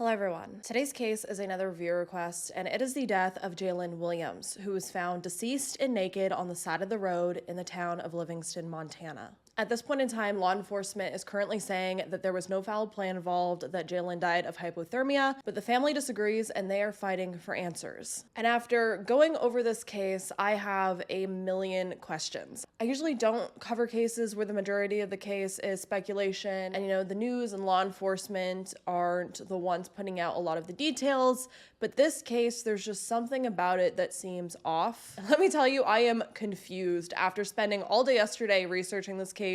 Hello everyone. Today's case is another viewer request, and it is the death of Jalen Williams, who was found deceased and naked on the side of the road in the town of Livingston, Montana. At this point in time, law enforcement is currently saying that there was no foul play involved, that Jalen died of hypothermia, but the family disagrees and they are fighting for answers. And after going over this case, I have a million questions. I usually don't cover cases where the majority of the case is speculation, and the news and law enforcement aren't the ones putting out a lot of the details, but this case, there's just something about it that seems off. Let me tell you, I am confused. After spending all day yesterday researching this case,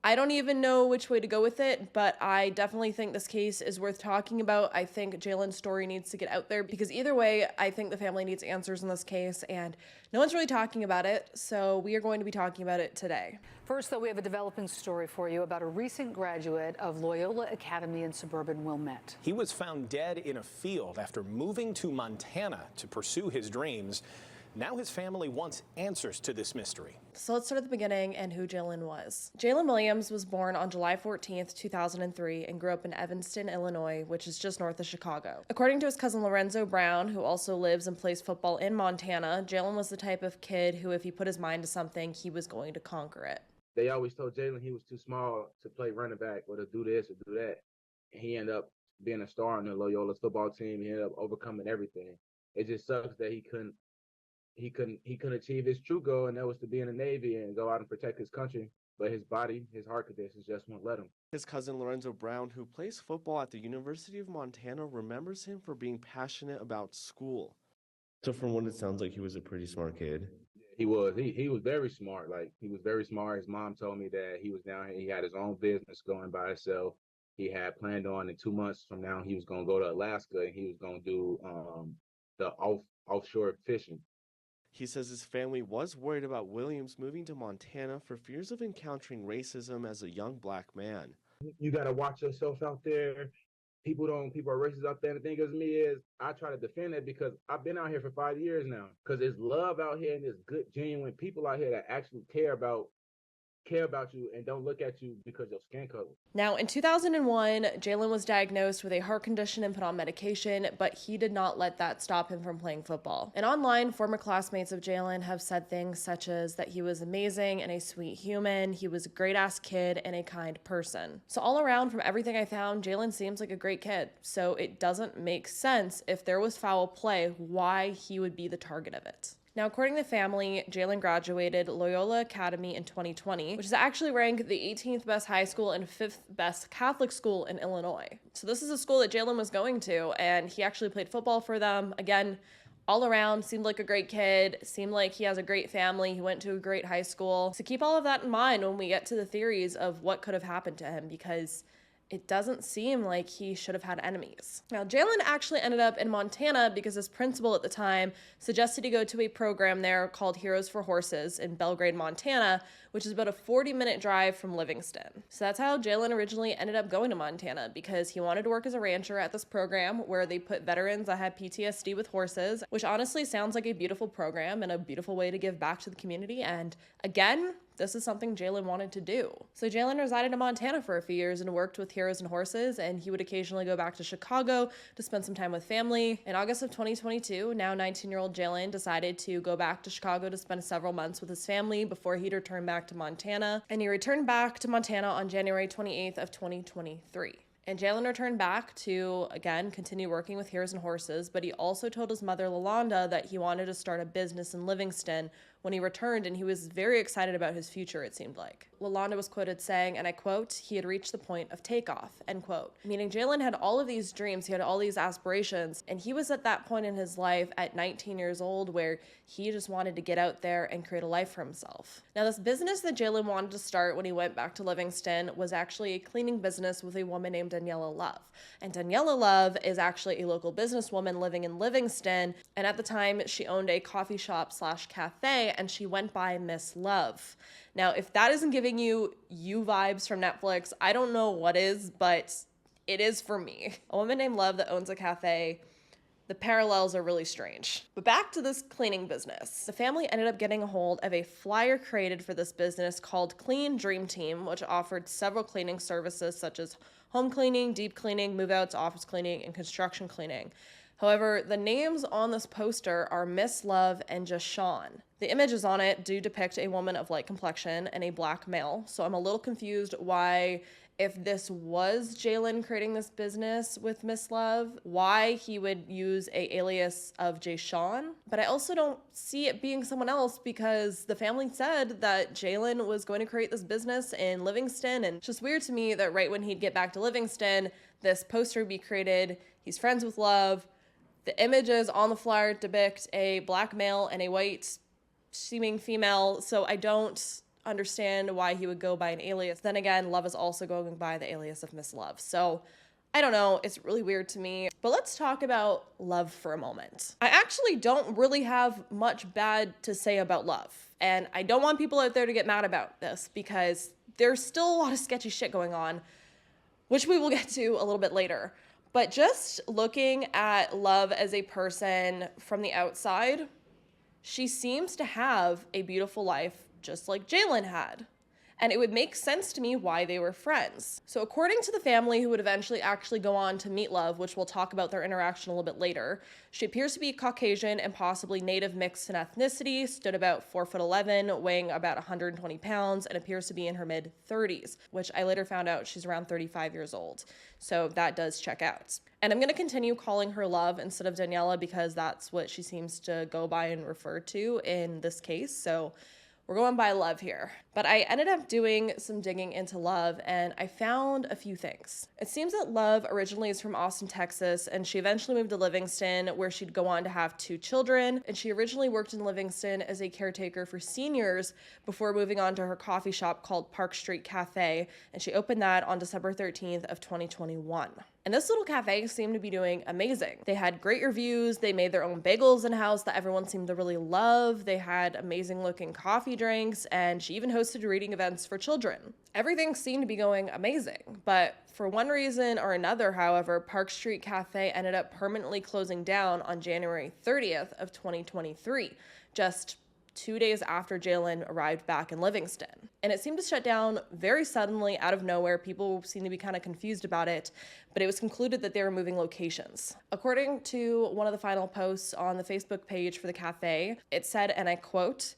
I don't even know which way to go with it, but I definitely think this case is worth talking about. I think Jalen's story needs to get out there because either way, I think the family needs answers in this case, and no one's really talking about it, so we are going to be talking about it today. First, though, we have a developing story for you about a recent graduate of Loyola Academy in suburban Wilmette. He was found dead in a field after moving to Montana to pursue his dreams. Now his family wants answers to this mystery. So let's start at the beginning and who Jalen was. Jalen Williams was born on July 14th, 2003 and grew up in Evanston, Illinois, which is just north of Chicago. According to his cousin Lorenzo Brown, who also lives and plays football in Montana, Jalen was the type of kid who, if he put his mind to something, he was going to conquer it. They always told Jalen he was too small to play running back or to do this or do that. And he ended up being a star on the Loyola football team. He ended up overcoming everything. It just sucks that he couldn't achieve his true goal, and that was to be in the Navy and go out and protect his country. But his body, his heart conditions just won't let him. His cousin Lorenzo Brown, who plays football at the University of Montana, remembers him for being passionate about school. So from what it sounds like, he was a pretty smart kid. He was. He was very smart. Like, he was very smart. His mom told me that he was down here. He had his own business going by himself. He had planned on in 2 months from now, he was going to go to Alaska and he was going to do the offshore fishing. He says his family was worried about Williams moving to Montana for fears of encountering racism as a young black man. You got to watch yourself out there. People are racist out there. And the thing is, me is I try to defend it because I've been out here for 5 years now. Because there's love out here and there's good, genuine people out here that actually care about you and don't look at you because of your skin color. Now, in 2001, Jalen was diagnosed with a heart condition and put on medication, but he did not let that stop him from playing football. And online, former classmates of Jalen have said things such as that he was amazing and a sweet human, he was a great-ass kid and a kind person. So all around, from everything I found, Jalen seems like a great kid. So it doesn't make sense if there was foul play, why he would be the target of it. Now, according to the family, Jalen graduated Loyola Academy in 2020, which is actually ranked the 18th best high school and 5th best Catholic school in Illinois. So this is a school that Jalen was going to, and he actually played football for them. Again, all around, seemed like a great kid, seemed like he has a great family, he went to a great high school. So keep all of that in mind when we get to the theories of what could have happened to him, because it doesn't seem like he should have had enemies. Now, Jalen actually ended up in Montana because his principal at the time suggested he go to a program there called Heroes for Horses in Belgrade, Montana, which is about a 40-minute drive from Livingston. So that's how Jalen originally ended up going to Montana, because he wanted to work as a rancher at this program where they put veterans that had PTSD with horses, which honestly sounds like a beautiful program and a beautiful way to give back to the community. And again, this is something Jalen wanted to do. So Jalen resided in Montana for a few years and worked with Heroes and Horses, and he would occasionally go back to Chicago to spend some time with family. In August of 2022, now 19-year-old Jalen decided to go back to Chicago to spend several months with his family before he'd return back to Montana. And he returned back to Montana on January 28th of 2023. And Jalen returned back to, again, continue working with Heroes and Horses, but he also told his mother, Lalonda, that he wanted to start a business in Livingston when he returned, and he was very excited about his future, it seemed like. Lalonda was quoted saying, and I quote, "He had reached the point of takeoff," end quote. Meaning Jalen had all of these dreams, he had all these aspirations, and he was at that point in his life at 19 years old where he just wanted to get out there and create a life for himself. Now, this business that Jalen wanted to start when he went back to Livingston was actually a cleaning business with a woman named Daniela Love. And Daniela Love is actually a local businesswoman living in Livingston, and at the time, she owned a coffee shop / cafe, and she went by Miss Love. Now, if that isn't giving you vibes from Netflix, I don't know what is, but it is for me. A woman named Love that owns a cafe The parallels are really strange. But back to this cleaning business. The family ended up getting a hold of a flyer created for this business called Clean Dream Team, which offered several cleaning services such as home cleaning, deep cleaning, move-outs, office cleaning, and construction cleaning. However, the names on this poster are Miss Love and Jashawn. The images on it do depict a woman of light complexion and a black male, so I'm a little confused why, if this was Jalen creating this business with Miss Love, why he would use a alias of Jashawn. But I also don't see it being someone else because the family said that Jalen was going to create this business in Livingston, and it's just weird to me that right when he'd get back to Livingston, this poster would be created. He's friends with Love. The images on the flyer depict a black male and a white seeming female, so I don't understand why he would go by an alias. Then again, Love is also going by the alias of Miss Love. So I don't know, it's really weird to me. But let's talk about Love for a moment. I actually don't really have much bad to say about Love. And I don't want people out there to get mad about this because there's still a lot of sketchy shit going on, which we will get to a little bit later. But just looking at Love as a person from the outside, she seems to have a beautiful life just like Jalen had. And it would make sense to me why they were friends. So according to the family who would eventually actually go on to meet Love, which we'll talk about their interaction a little bit later, she appears to be Caucasian and possibly native mixed in ethnicity, stood about 4'11", weighing about 120 pounds, and appears to be in her mid-30s, which I later found out she's around 35 years old. So that does check out. And I'm gonna continue calling her Love instead of Daniela because that's what she seems to go by and refer to in this case. So we're going by Love here. But I ended up doing some digging into Love and I found a few things. It seems that Love originally is from Austin, Texas, and she eventually moved to Livingston where she'd go on to have 2 children. And she originally worked in Livingston as a caretaker for seniors before moving on to her coffee shop called Park Street Cafe. And she opened that on December 13th of 2021. And this little cafe seemed to be doing amazing. They had great reviews. They made their own bagels in-house that everyone seemed to really love. They had amazing looking coffee drinks, and she even hosted reading events for children. Everything seemed to be going amazing, but for one reason or another, however, Park Street Cafe ended up permanently closing down on January 30th of 2023, just 2 days after Jalen arrived back in Livingston. And it seemed to shut down very suddenly out of nowhere. People seemed to be kind of confused about it, but it was concluded that they were moving locations. According to one of the final posts on the Facebook page for the cafe, it said, and I quote,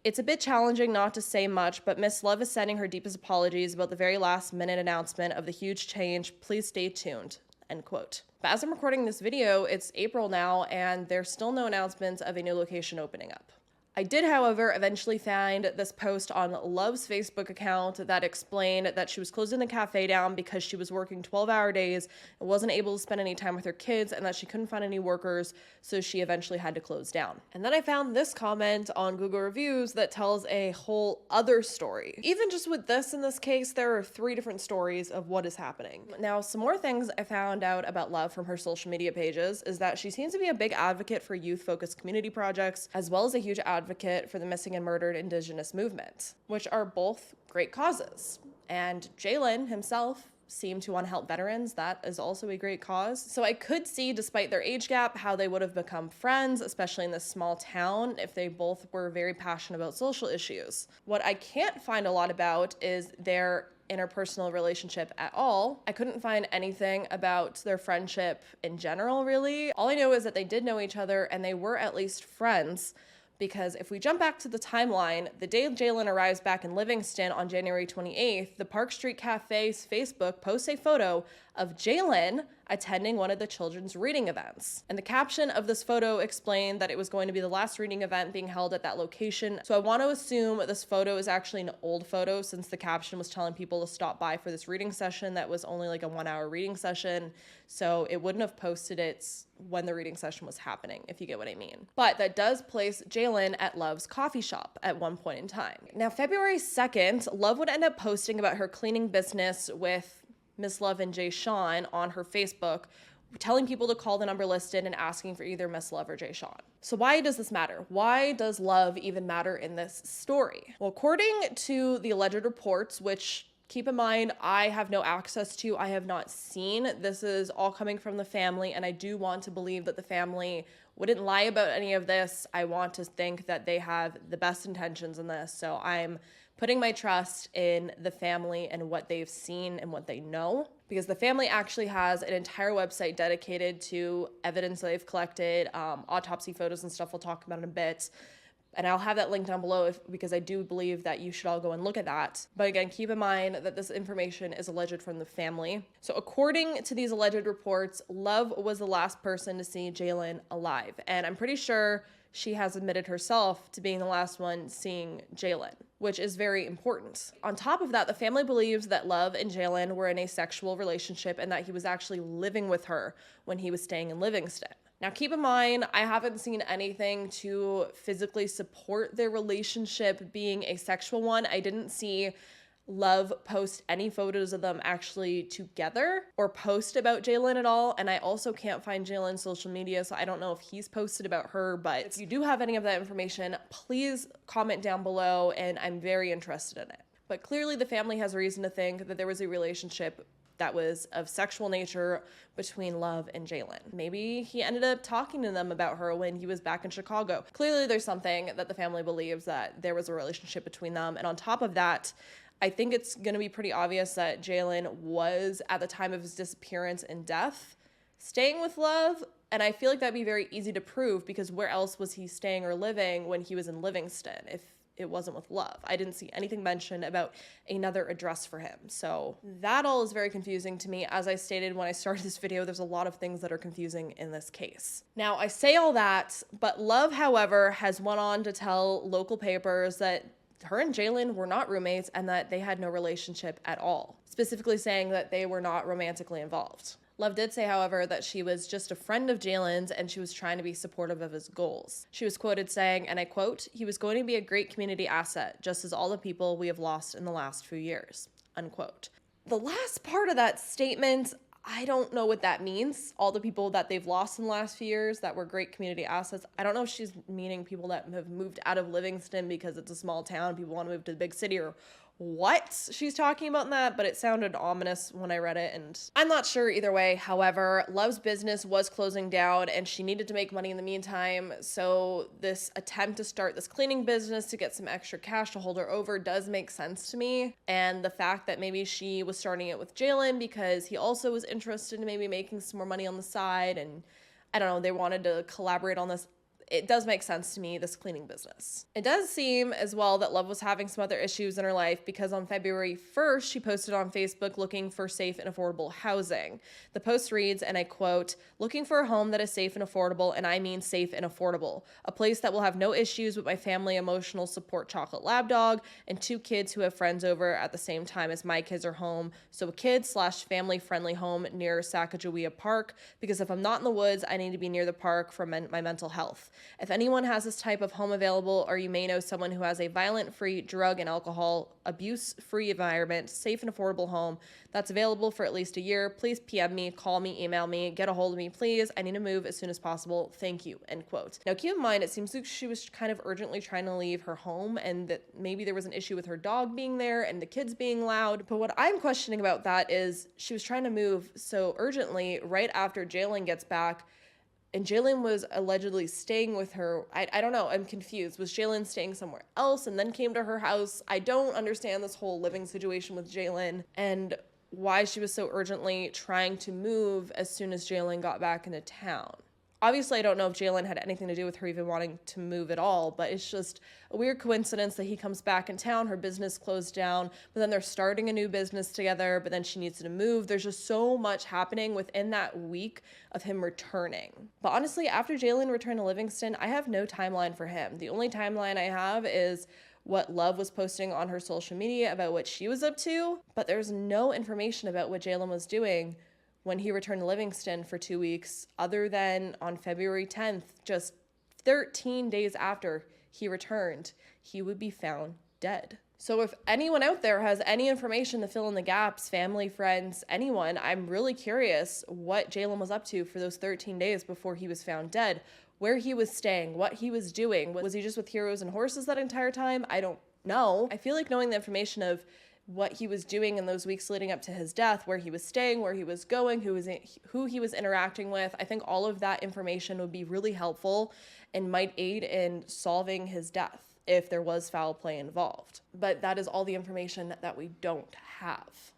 "It's a bit challenging not to say much, but Miss Love is sending her deepest apologies about the very last minute announcement of the huge change. Please stay tuned." End quote. But as I'm recording this video, it's April now, and there's still no announcements of a new location opening up. I did, however, eventually find this post on Love's Facebook account that explained that she was closing the cafe down because she was working 12-hour days and wasn't able to spend any time with her kids and that she couldn't find any workers, so she eventually had to close down. And then I found this comment on Google Reviews that tells a whole other story. Even just with this in this case, there are 3 different stories of what is happening. Now, some more things I found out about Love from her social media pages is that she seems to be a big advocate for youth-focused community projects, as well as a huge advocate for the missing and murdered Indigenous movement, which are both great causes. And Jalen himself seemed to want to help veterans. That is also a great cause. So I could see, despite their age gap, how they would have become friends, especially in this small town, if they both were very passionate about social issues. What I can't find a lot about is their interpersonal relationship at all. I couldn't find anything about their friendship in general, really. All I know is that they did know each other and they were at least friends. Because if we jump back to the timeline, the day Jalen arrives back in Livingston on January 28th, the Park Street Cafe's Facebook posts a photo of Jalen attending one of the children's reading events. And the caption of this photo explained that it was going to be the last reading event being held at that location. So I want to assume this photo is actually an old photo since the caption was telling people to stop by for this reading session that was only like a 1-hour reading session. So it wouldn't have posted it when the reading session was happening, if you get what I mean. But that does place Jalen at Love's coffee shop at one point in time. Now, February 2nd, Love would end up posting about her cleaning business with Miss Love and Jay Sean on her Facebook, telling people to call the number listed and asking for either Miss Love or Jay Sean. So why does this matter? Why does Love even matter in this story? Well, according to the alleged reports, which Keep in mind, I have no access to, I have not seen. This is all coming from the family, and I do want to believe that the family wouldn't lie about any of this. I want to think that they have the best intentions in this. So I'm putting my trust in the family and what they've seen and what they know, because the family actually has an entire website dedicated to evidence they've collected, autopsy photos and stuff we'll talk about in a bit. And I'll have that link down below because I do believe that you should all go and look at that. But again, keep in mind that this information is alleged from the family. So according to these alleged reports, Love was the last person to see Jalen alive. And I'm pretty sure she has admitted herself to being the last one seeing Jalen, which is very important. On top of that, the family believes that Love and Jalen were in a sexual relationship and that he was actually living with her when he was staying in Livingston. Now, keep in mind, I haven't seen anything to physically support their relationship being a sexual one. I didn't see Love post any photos of them actually together or post about Jalen at all. And I also can't find Jalen's social media, so I don't know if he's posted about her. But if you do have any of that information, please comment down below, and I'm very interested in it. But clearly the family has reason to think that there was a relationship that was of sexual nature between Love and Jalen. Maybe he ended up talking to them about her when he was back in Chicago. Clearly there's something that the family believes that there was a relationship between them. And on top of that, I think it's going to be pretty obvious that Jalen was, at the time of his disappearance and death, staying with Love. And I feel like that'd be very easy to prove, because where else was he staying or living when he was in Livingston if it wasn't with Love? I didn't see anything mentioned about another address for him. So that all is very confusing to me. As I stated when I started this video, there's a lot of things that are confusing in this case. Now, I say all that, but Love, however, has went on to tell local papers that her and Jalen were not roommates and that they had no relationship at all, specifically saying that they were not romantically involved. Love did say, however, that she was just a friend of Jalen's and she was trying to be supportive of his goals. She was quoted saying, and I quote, "He was going to be a great community asset, just as all the people we have lost in the last few years," unquote. The last part of that statement, I don't know what that means. All the people that they've lost in the last few years that were great community assets. I don't know if she's meaning people that have moved out of Livingston because it's a small town, people want to move to the big city, or what she's talking about in that, but it sounded ominous when I read it, and I'm not sure either way. However, Love's business was closing down and she needed to make money in the meantime, so this attempt to start this cleaning business to get some extra cash to hold her over does make sense to me. And the fact that maybe she was starting it with Jalen because he also was interested in maybe making some more money on the side, and I don't know, they wanted to collaborate on this. It does make sense to me, this cleaning business. It does seem as well that Love was having some other issues in her life, because on February 1st, she posted on Facebook looking for safe and affordable housing. The post reads, and I quote, "Looking for a home that is safe and affordable, and I mean safe and affordable. A place that will have no issues with my family emotional support chocolate lab dog and 2 kids who have friends over at the same time as my kids are home. So a kid/family friendly home near Sacagawea Park, because if I'm not in the woods, I need to be near the park for my mental health. If anyone has this type of home available, or you may know someone who has a violent-free, drug and alcohol abuse-free environment, safe and affordable home that's available for at least a year, please PM me, call me, email me, get a hold of me, please. I need to move as soon as possible. Thank you," end quote. Now, keep in mind, it seems like she was kind of urgently trying to leave her home, and that maybe there was an issue with her dog being there and the kids being loud. But what I'm questioning about that is she was trying to move so urgently right after Jalen gets back, and Jalen was allegedly staying with her. I don't know. I'm confused. Was Jalen staying somewhere else and then came to her house? I don't understand this whole living situation with Jalen and why she was so urgently trying to move as soon as Jalen got back into town. Obviously, I don't know if Jalen had anything to do with her even wanting to move at all, but it's just a weird coincidence that he comes back in town, her business closed down, but then they're starting a new business together, but then she needs to move. There's just so much happening within that week of him returning. But honestly, after Jalen returned to Livingston, I have no timeline for him. The only timeline I have is what Love was posting on her social media about what she was up to, but there's no information about what Jalen was doing when he returned to Livingston for 2 weeks, other than on February 10th, just 13 days after he returned, he would be found dead. So if anyone out there has any information to fill in the gaps, family, friends, anyone, I'm really curious what Jalen was up to for those 13 days before he was found dead, where he was staying, what he was doing. Was he just with Heroes and Horses that entire time? I don't know. I feel like knowing the information of what he was doing in those weeks leading up to his death, where he was staying, where he was going, who he was interacting with. I think all of that information would be really helpful and might aid in solving his death if there was foul play involved. But that is all the information that we don't have,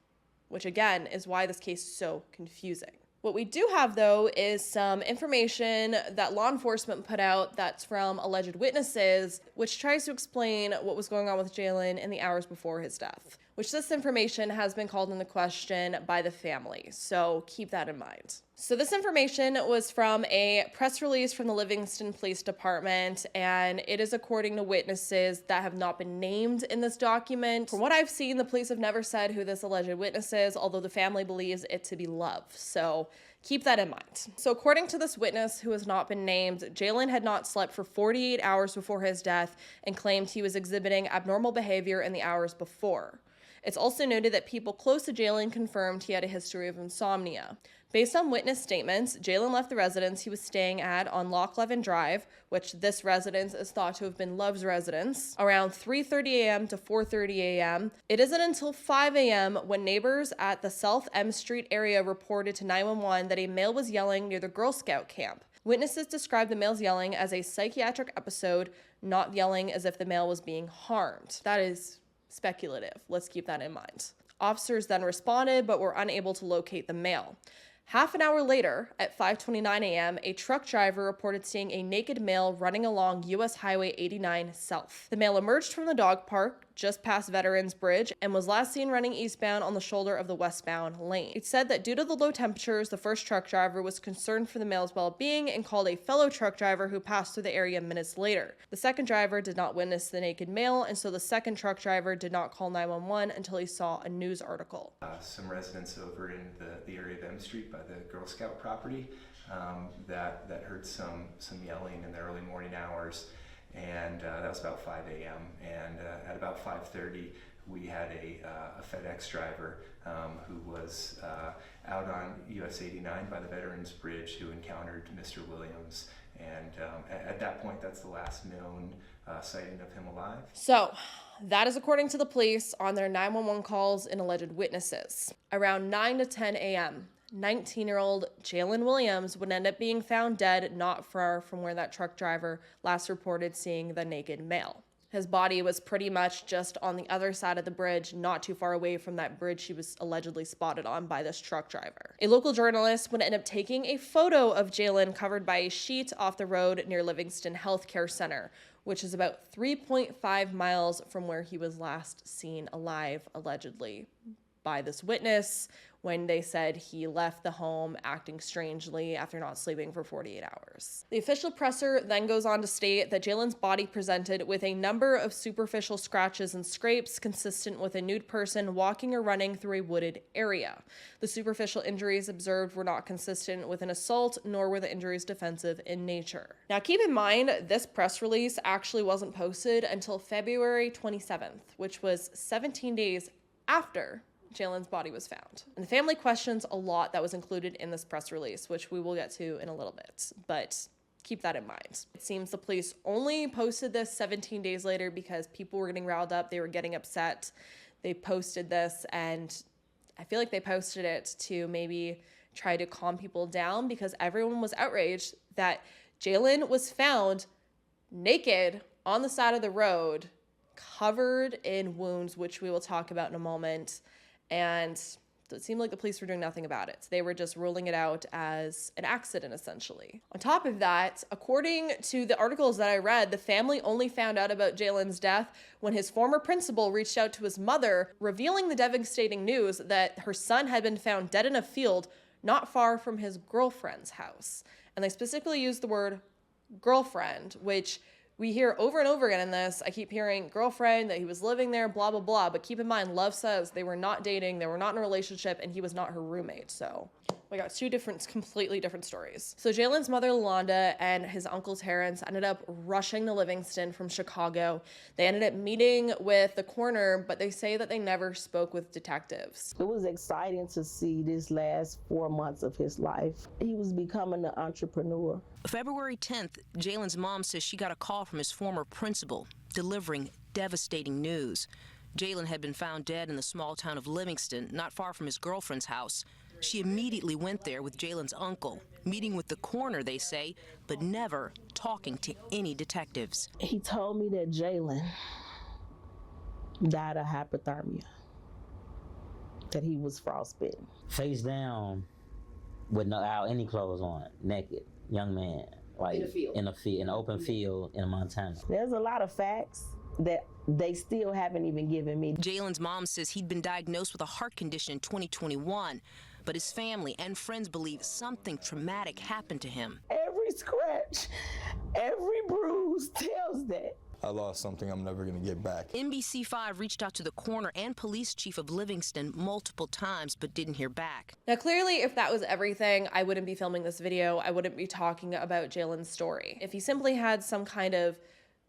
which again is why this case is so confusing. What we do have, though, is some information that law enforcement put out that's from alleged witnesses, which tries to explain what was going on with Jalen in the hours before his death, which this information has been called into question by the family. So keep that in mind. So this information was from a press release from the Livingston Police Department, and it is according to witnesses that have not been named in this document. From what I've seen, the police have never said who this alleged witness is, although the family believes it to be Love. So keep that in mind. So according to this witness who has not been named, Jalen had not slept for 48 hours before his death and claimed he was exhibiting abnormal behavior in the hours before. It's also noted that people close to Jalen confirmed he had a history of insomnia. Based on witness statements, Jalen left the residence he was staying at on Loch Levin Drive, which this residence is thought to have been Love's residence, around 3:30 a.m. to 4:30 a.m. It isn't until 5 a.m. when neighbors at the South M Street area reported to 911 that a male was yelling near the Girl Scout camp. Witnesses described the male's yelling as a psychiatric episode, not yelling as if the male was being harmed. That is speculative. Let's keep that in mind. Officers then responded, but were unable to locate the male. Half an hour later, at 5:29 a.m., a truck driver reported seeing a naked male running along U.S. Highway 89 South. The male emerged from the dog park just past Veterans Bridge and was last seen running eastbound on the shoulder of the westbound lane. It said that due to the low temperatures, the first truck driver was concerned for the male's well-being and called a fellow truck driver who passed through the area minutes later. The second driver did not witness the naked male, and so the second truck driver did not call 911 until he saw a news article. Some residents over in the area of M Street by the Girl Scout property that heard some yelling in the early morning hours, and that was about 5 a.m. And at about 5:30, we had a FedEx driver who was out on US 89 by the Veterans Bridge who encountered Mr. Williams. And at that point, that's the last known sighting of him alive. So that is according to the police on their 911 calls and alleged witnesses. Around 9 to 10 a.m., 19-year-old Jalen Williams would end up being found dead not far from where that truck driver last reported seeing the naked male. His body was pretty much just on the other side of the bridge, not too far away from that bridge he was allegedly spotted on by this truck driver. A local journalist would end up taking a photo of Jalen covered by a sheet off the road near Livingston Healthcare Center, which is about 3.5 miles from where he was last seen alive, allegedly, by this witness when they said he left the home acting strangely after not sleeping for 48 hours. The official presser then goes on to state that Jalen's body presented with a number of superficial scratches and scrapes consistent with a nude person walking or running through a wooded area. The superficial injuries observed were not consistent with an assault, nor were the injuries defensive in nature. Now keep in mind, this press release actually wasn't posted until February 27th, which was 17 days after Jalen's body was found. And the family questions a lot that was included in this press release, which we will get to in a little bit, but keep that in mind. It seems the police only posted this 17 days later because people were getting riled up, they were getting upset. They posted this, and I feel like they posted it to maybe try to calm people down because everyone was outraged that Jalen was found naked on the side of the road, covered in wounds, which we will talk about in a moment. And it seemed like the police were doing nothing about it. They were just ruling it out as an accident, essentially. On top of that, according to the articles that I read, the family only found out about Jalen's death when his former principal reached out to his mother, revealing the devastating news that her son had been found dead in a field not far from his girlfriend's house. And they specifically used the word girlfriend, which we hear over and over again in this. I keep hearing girlfriend, that he was living there, blah, blah, blah. But keep in mind, Love says they were not dating, they were not in a relationship, and he was not her roommate. So we got two completely different stories. So Jalen's mother, Yolanda, and his uncle Terrence ended up rushing to Livingston from Chicago. They ended up meeting with the coroner, but they say that they never spoke with detectives. It was exciting to see this last 4 months of his life. He was becoming an entrepreneur. February 10th, Jalen's mom says she got a call from his former principal delivering devastating news. Jalen had been found dead in the small town of Livingston, not far from his girlfriend's house. She immediately went there with Jalen's uncle, meeting with the coroner, they say, but never talking to any detectives. He told me that Jalen died of hypothermia, that he was frostbitten. Face down with without any clothes on, naked, young man, like in an open field in Montana. There's a lot of facts that they still haven't even given me. Jalen's mom says he'd been diagnosed with a heart condition in 2021, but his family and friends believe something traumatic happened to him. Every scratch, every bruise tells that. I lost something I'm never going to get back. NBC5 reached out to the coroner and police chief of Livingston multiple times, but didn't hear back. Now, clearly, if that was everything, I wouldn't be filming this video. I wouldn't be talking about Jalen's story. If he simply had some kind of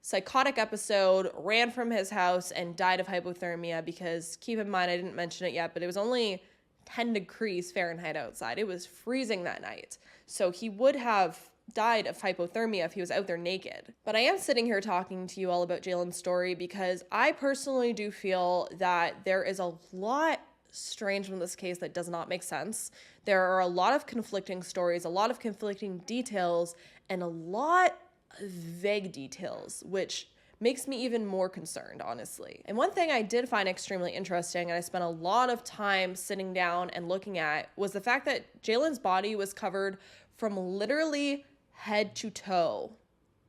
psychotic episode, ran from his house, and died of hypothermia, because keep in mind, I didn't mention it yet, but it was only 10 degrees Fahrenheit outside. It was freezing that night. So he would have died of hypothermia if he was out there naked. But I am sitting here talking to you all about Jalen's story because I personally do feel that there is a lot strange in this case that does not make sense. There are a lot of conflicting stories, a lot of conflicting details, and a lot of vague details, which makes me even more concerned, honestly. And one thing I did find extremely interesting, and I spent a lot of time sitting down and looking at, was the fact that Jalen's body was covered from literally head to toe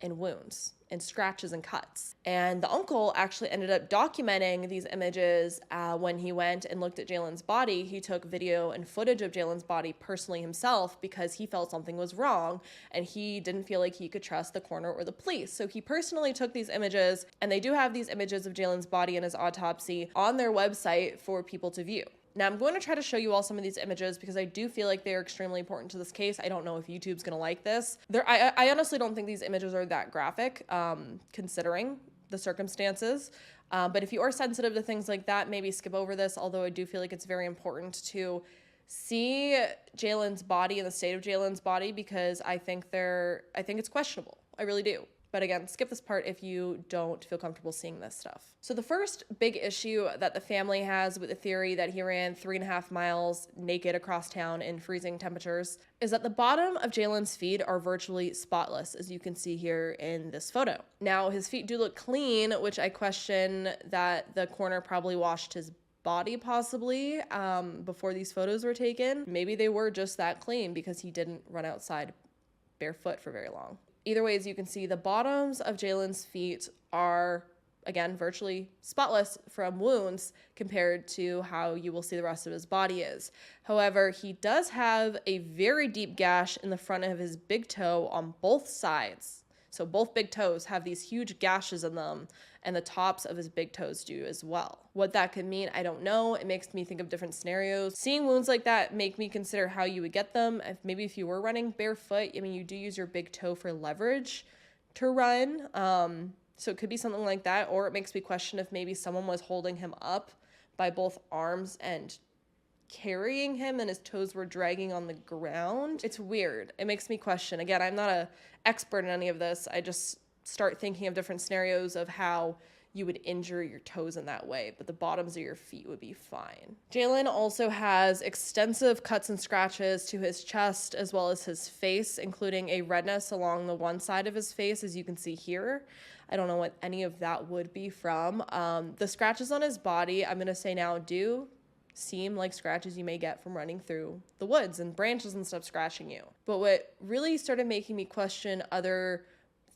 in wounds and scratches and cuts. And the uncle actually ended up documenting these images when he went and looked at Jalen's body. He took video and footage of Jalen's body personally himself because he felt something was wrong and he didn't feel like he could trust the coroner or the police. So he personally took these images, and they do have these images of Jalen's body and his autopsy on their website for people to view. Now, I'm going to try to show you all some of these images because I do feel like they're extremely important to this case. I don't know if YouTube's going to like this. I honestly don't think these images are that graphic, considering the circumstances. But if you are sensitive to things like that, maybe skip over this, although I do feel like it's very important to see Jalen's body and the state of Jalen's body because I think it's questionable. I really do. But again, skip this part if you don't feel comfortable seeing this stuff. So the first big issue that the family has with the theory that he ran 3.5 miles naked across town in freezing temperatures is that the bottom of Jalen's feet are virtually spotless, as you can see here in this photo. Now, his feet do look clean, which I question that the coroner probably washed his body possibly before these photos were taken. Maybe they were just that clean because he didn't run outside barefoot for very long. Either way, as you can see, the bottoms of Jalen's feet are, again, virtually spotless from wounds compared to how you will see the rest of his body is. However, he does have a very deep gash in the front of his big toe on both sides. So both big toes have these huge gashes in them, and the tops of his big toes do as well. What that could mean, I don't know. It makes me think of different scenarios. Seeing wounds like that make me consider how you would get them. Maybe if you were running barefoot, I mean, you do use your big toe for leverage to run. So it could be something like that, or it makes me question if maybe someone was holding him up by both arms and carrying him and his toes were dragging on the ground. It's weird. It makes me question. Again, I'm not an expert in any of this. I just start thinking of different scenarios of how you would injure your toes in that way, but the bottoms of your feet would be fine. Jalen also has extensive cuts and scratches to his chest as well as his face, including a redness along the one side of his face, as you can see here. I don't know what any of that would be from. The scratches on his body, I'm going to say now, do seem like scratches you may get from running through the woods and branches and stuff scratching you. But what really started making me question other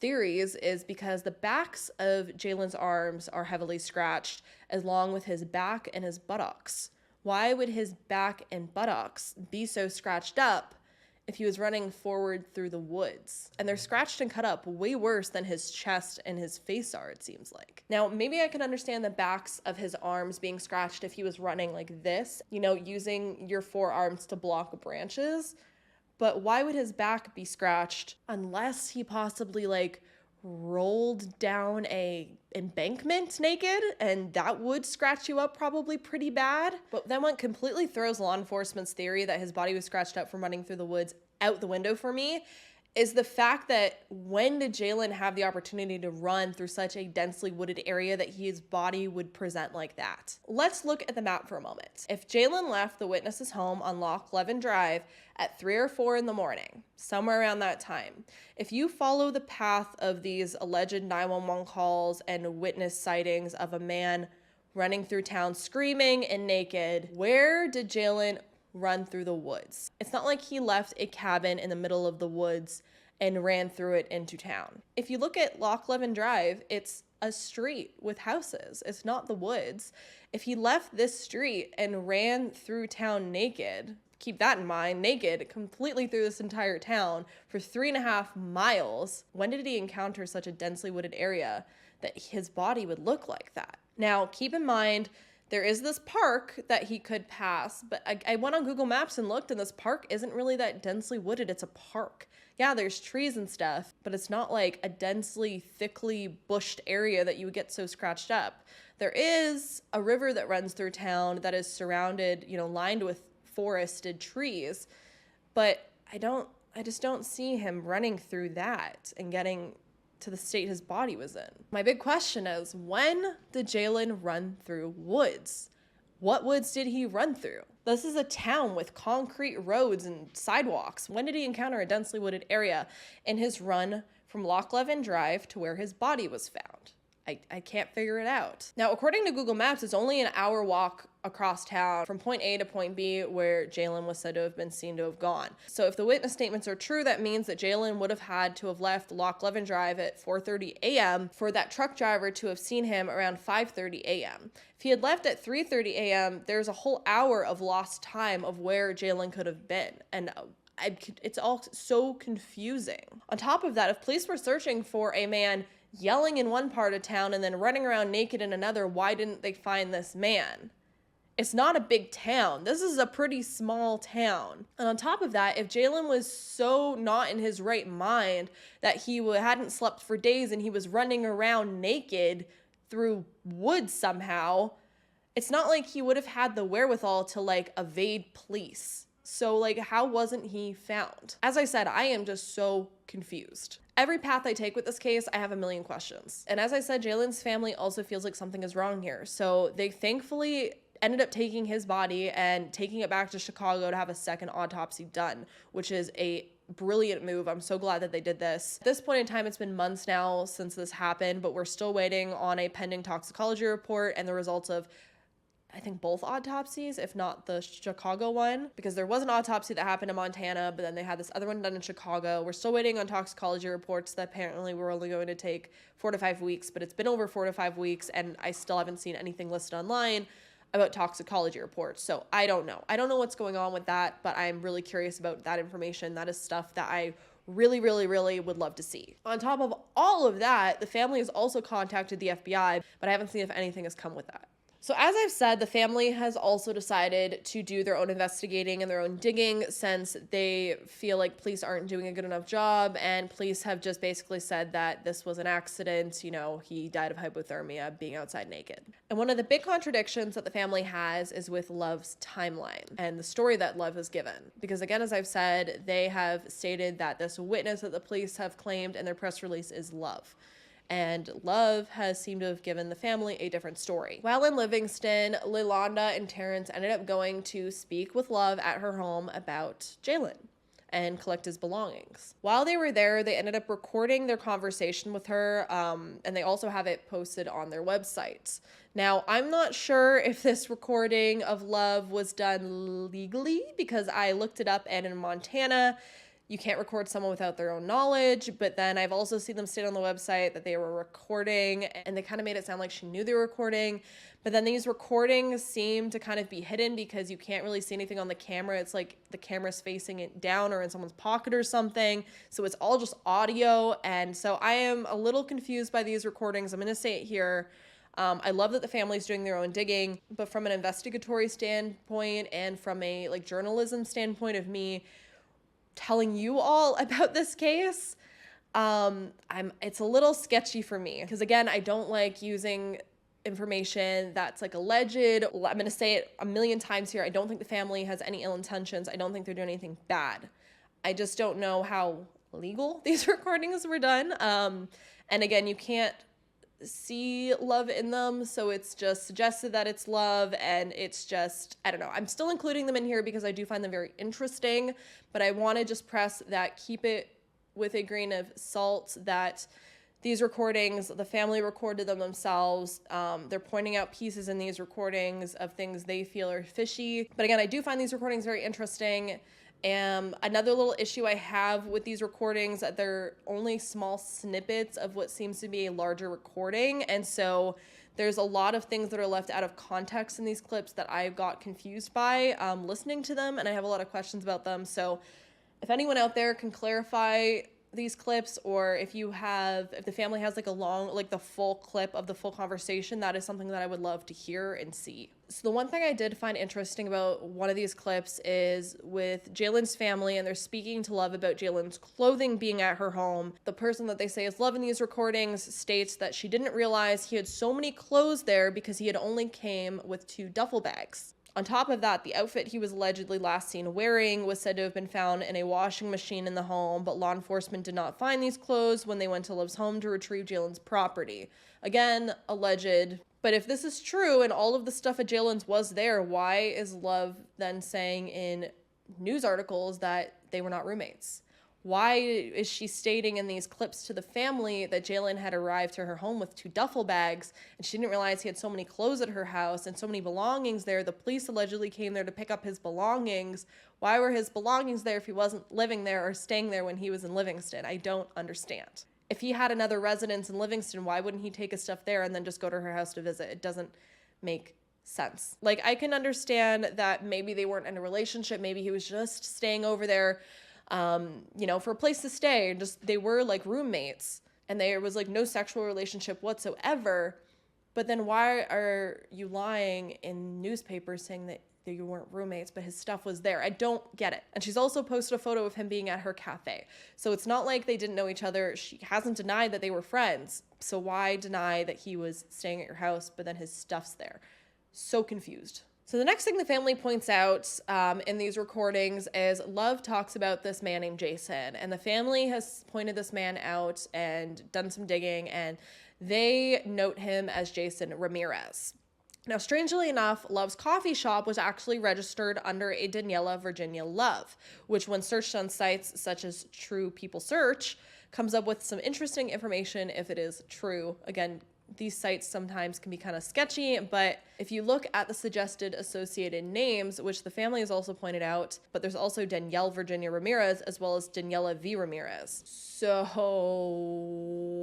theories is because the backs of Jalen's arms are heavily scratched, along with his back and his buttocks. Why would his back and buttocks be so scratched up if he was running forward through the woods? And they're scratched and cut up way worse than his chest and his face are, it seems like. Now, maybe I can understand the backs of his arms being scratched if he was running like this, you know, using your forearms to block branches. But why would his back be scratched unless he possibly like rolled down a embankment naked, and that would scratch you up probably pretty bad? But then what completely throws law enforcement's theory that his body was scratched up from running through the woods out the window for me is the fact that when did Jalen have the opportunity to run through such a densely wooded area that his body would present like that? Let's look at the map for a moment. If Jalen left the witness's home on Loch Levin Drive at 3 or 4 in the morning, somewhere around that time, if you follow the path of these alleged 911 calls and witness sightings of a man running through town screaming and naked, where did Jalen run through the woods? It's not like he left a cabin in the middle of the woods and ran through it into town. If you look at Loch Levin Drive, it's a street with houses. It's not the woods. If he left this street and ran through town naked, keep that in mind, naked, completely through this entire town for 3.5 miles, when did he encounter such a densely wooded area that his body would look like that? Now, keep in mind, there is this park that he could pass, but I went on Google Maps and looked, and this park isn't really that densely wooded. It's a park. Yeah, there's trees and stuff, but it's not like a densely, thickly bushed area that you would get so scratched up. There is a river that runs through town that is surrounded, lined with forested trees, but I just don't see him running through that and getting to the state his body was in. My big question is, when did Jalen run through woods? What woods did he run through? This is a town with concrete roads and sidewalks. When did he encounter a densely wooded area in his run from Loch Levin Drive to where his body was found? I can't figure it out. Now, according to Google Maps, it's only an hour walk across town from point A to point B where Jalen was said to have been seen to have gone. So if the witness statements are true, that means that Jalen would have had to have left Loch Levin Drive at 4:30 a.m. for that truck driver to have seen him around 5:30 a.m. If he had left at 3:30 a.m., there's a whole hour of lost time of where Jalen could have been. And it's all so confusing. On top of that, if police were searching for a man yelling in one part of town and then running around naked in another, why didn't they find this man? It's not a big town. This is a pretty small town. And on top of that, if Jalen was so not in his right mind that he hadn't slept for days and he was running around naked through woods somehow, it's not like he would have had the wherewithal to evade police. So how wasn't he found? As I said, I am just so confused. Every path I take with this case, I have a million questions. And as I said, Jalen's family also feels like something is wrong here. So they thankfully ended up taking his body and taking it back to Chicago to have a second autopsy done, which is a brilliant move. I'm so glad that they did this. At this point in time, it's been months now since this happened, but we're still waiting on a pending toxicology report and the results of, I think, both autopsies, if not the Chicago one, because there was an autopsy that happened in Montana, but then they had this other one done in Chicago. We're still waiting on toxicology reports that apparently were only going to take 4 to 5 weeks, but it's been over 4 to 5 weeks, and I still haven't seen anything listed online about toxicology reports. So I don't know. I don't know what's going on with that, but I'm really curious about that information. That is stuff that I really, really, really would love to see. On top of all of that, the family has also contacted the FBI, but I haven't seen if anything has come with that. So as I've said, the family has also decided to do their own investigating and their own digging since they feel like police aren't doing a good enough job, and police have just basically said that this was an accident, he died of hypothermia being outside naked. And one of the big contradictions that the family has is with Love's timeline and the story that Love has given. Because again, as I've said, they have stated that this witness that the police have claimed in their press release is Love. And Love has seemed to have given the family a different story. While in Livingston, Lilanda and Terrence ended up going to speak with Love at her home about Jalen and collect his belongings. While they were there, they ended up recording their conversation with her, and they also have it posted on their website. Now, I'm not sure if this recording of Love was done legally, because I looked it up, and in Montana, you can't record someone without their own knowledge, but then I've also seen them state on the website that they were recording, and they kind of made it sound like she knew they were recording, but then these recordings seem to kind of be hidden because you can't really see anything on the camera. It's like the camera's facing it down or in someone's pocket or something, so it's all just audio, and so I am a little confused by these recordings. I'm going to say it here. I love that the family's doing their own digging, but from an investigatory standpoint and from a journalism standpoint of me telling you all about this case, it's a little sketchy for me because, again, I don't like using information that's alleged. I'm going to say it a million times here. I don't think the family has any ill intentions. I don't think they're doing anything bad. I just don't know how legal these recordings were done. And again, you can't see Love in them, so it's just suggested that it's Love, and it's just, I don't know. I'm still including them in here because I do find them very interesting, but I want to just press that keep it with a grain of salt, that these recordings, the family recorded them themselves. They're pointing out pieces in these recordings of things they feel are fishy. But again, I do find these recordings very interesting. Another little issue I have with these recordings, that they're only small snippets of what seems to be a larger recording. And so there's a lot of things that are left out of context in these clips that I got confused by listening to them, and I have a lot of questions about them. So if anyone out there can clarify these clips, or if the family has like a long, like the full clip of the full conversation, that is something that I would love to hear and see. So the one thing I did find interesting about one of these clips is with Jalen's family, and they're speaking to Love about Jalen's clothing being at her home. The person that they say is Love in these recordings states that she didn't realize he had so many clothes there because he had only came with 2 duffel bags. On top of that, the outfit he was allegedly last seen wearing was said to have been found in a washing machine in the home, but law enforcement did not find these clothes when they went to Love's home to retrieve Jalen's property. Again, alleged. But if this is true and all of the stuff at Jalen's was there, why is Love then saying in news articles that they were not roommates? Why is she stating in these clips to the family that Jalen had arrived to her home with 2 duffel bags, and she didn't realize he had so many clothes at her house and so many belongings there? The police allegedly came there to pick up his belongings. Why were his belongings there if he wasn't living there or staying there when he was in Livingston? I don't understand. If he had another residence in Livingston, why wouldn't he take his stuff there and then just go to her house to visit? It doesn't make sense. Like, I can understand that maybe they weren't in a relationship. Maybe he was just staying over there for a place to stay, and just they were like roommates, and there was like no sexual relationship whatsoever. But then why are you lying in newspapers saying that you weren't roommates, but his stuff was there? I don't get it. And she's also posted a photo of him being at her cafe. So it's not like they didn't know each other. She hasn't denied that they were friends. So why deny that he was staying at your house, but then his stuff's there? So confused. So the next thing the family points out in these recordings is Love talks about this man named Jason, and the family has pointed this man out and done some digging, and they note him as Jason Ramirez. Now, strangely enough, Love's coffee shop was actually registered under a Daniela Virginia Love, which when searched on sites such as True People Search, comes up with some interesting information if it is true. Again, these sites sometimes can be kind of sketchy, but if you look at the suggested associated names, which the family has also pointed out, but there's also Danielle Virginia Ramirez as well as Daniela V. Ramirez. So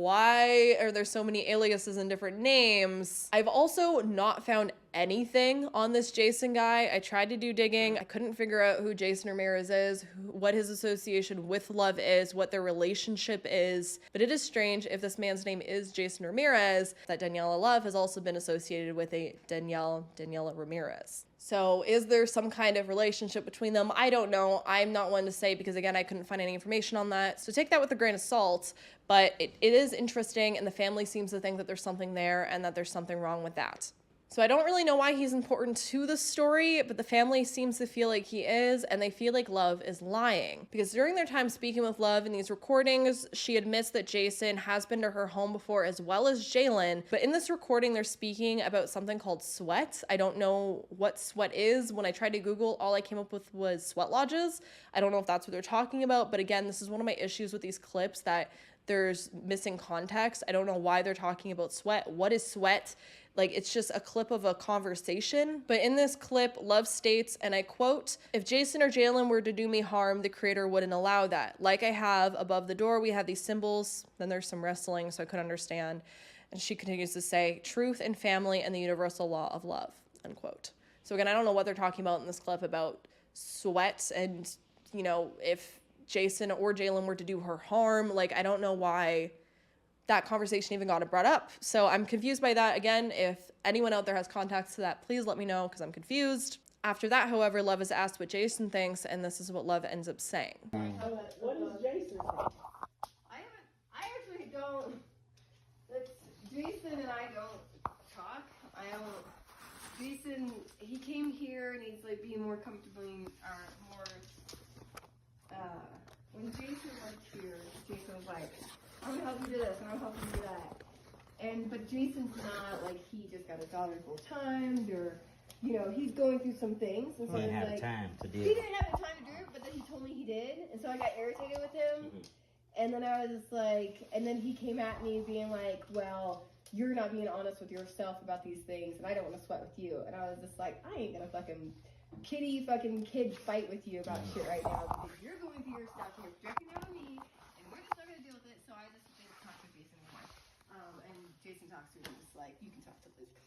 why are there so many aliases and different names? I've also not found anything on this Jason guy. I tried to do digging. I couldn't figure out who Jason Ramirez is, what his association with Love is, what their relationship is. But it is strange, if this man's name is Jason Ramirez, that Daniela Love has also been associated with a Daniela Ramirez. So is there some kind of relationship between them? I don't know. I'm not one to say because, again, I couldn't find any information on that. So take that with a grain of salt. But it is interesting, and the family seems to think that there's something there and that there's something wrong with that. So I don't really know why he's important to the story, but the family seems to feel like he is, and they feel like Love is lying. Because during their time speaking with Love in these recordings, she admits that Jason has been to her home before, as well as Jalen. But in this recording, they're speaking about something called sweat. I don't know what sweat is. When I tried to Google, all I came up with was sweat lodges. I don't know if that's what they're talking about, but again, this is one of my issues with these clips, that there's missing context. I don't know why they're talking about sweat. What is sweat? Like, it's just a clip of a conversation. But in this clip, Love states, and I quote, "If Jason or Jalen were to do me harm, the creator wouldn't allow that. Like I have above the door, we have these symbols." Then there's some wrestling, so I couldn't understand. And she continues to say, "Truth and family and the universal law of love," unquote. So again, I don't know what they're talking about in this clip about sweat and, if Jason or Jalen were to do her harm. Like, I don't know why that conversation even got brought up. So I'm confused by that. Again, if anyone out there has context to that, please let me know, because I'm confused. After that, however, Love is asked what Jason thinks, and this is what Love ends up saying. What does Jason think? I actually don't. Jason and I don't talk. Jason, he came here and he's like being more comfortable, when Jason lived here, Jason was like, I'm gonna help you do this and I'm gonna help you do that. But Jason's not like he just got a daughter full time, or he's going through some things. And so He didn't have like, time to deal. He didn't have the time to do it, but then he told me he did, and so I got irritated with him. And then I was just like, and then he came at me being like, well, you're not being honest with yourself about these things, and I don't want to sweat with you. And I was just like, I ain't gonna fucking kid fight with you about shit right now, because you're going through your stuff and you're projecting that on me, and we're just not gonna deal with it. So I just didn't talk to Jason anymore. And Jason talks to me, just like, you can talk to Luke.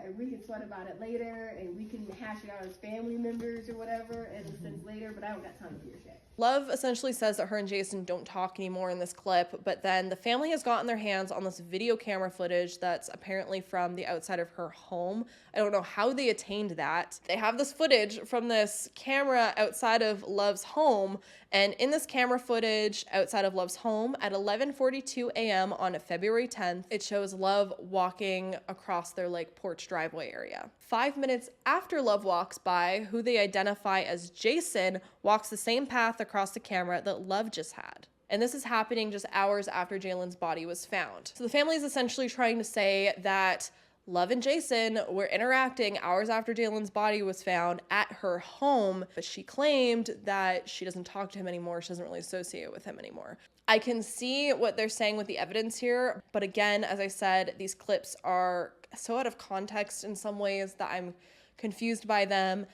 And we can sweat about it later, and we can hash it out as family members or whatever in a sense later, but I don't got time for your shit. Love essentially says that her and Jason don't talk anymore in this clip, but then the family has gotten their hands on this video camera footage that's apparently from the outside of her home. I don't know how they attained that. They have this footage from this camera outside of Love's home, and in this camera footage outside of Love's home at 11:42 a.m. on February 10th, it shows Love walking across their porch driveway area. 5 minutes after Love walks by, who they identify as Jason walks the same path across the camera that Love just had. And this is happening just hours after Jalen's body was found. So the family is essentially trying to say that Love and Jason were interacting hours after Jalen's body was found at her home, but she claimed that she doesn't talk to him anymore. She doesn't really associate with him anymore. I can see what they're saying with the evidence here, but again, as I said, these clips are so out of context in some ways that I'm confused by them.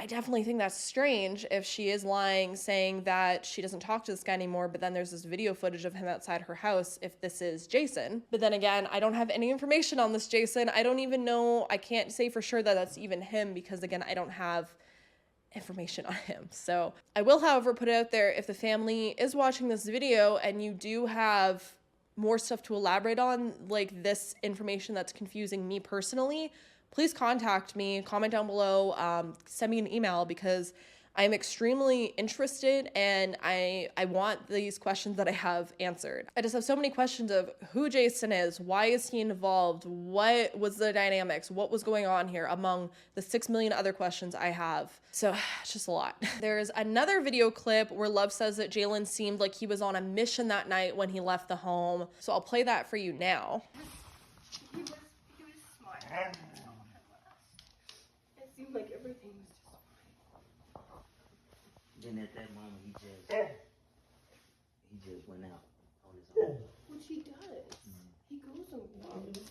I definitely think that's strange if she is lying, saying that she doesn't talk to this guy anymore, but then there's this video footage of him outside her house if this is Jason. But then again, I don't have any information on this Jason. I don't even know, I can't say for sure that that's even him because again, I don't have information on him. So I will, however, put it out there, if the family is watching this video and you do have more stuff to elaborate on, like this information that's confusing me personally, please contact me, comment down below, send me an email because I'm extremely interested and I want these questions that I have answered. I just have so many questions of who Jason is, why is he involved, what was the dynamics, what was going on here among the 6 million other questions I have. So it's just a lot. There's another video clip where Love says that Jalen seemed like he was on a mission that night when he left the home. So I'll play that for you now. He was smart. It seemed like everything was just fine. Then at that moment, he just went out on his own. Which he does. He goes and walks.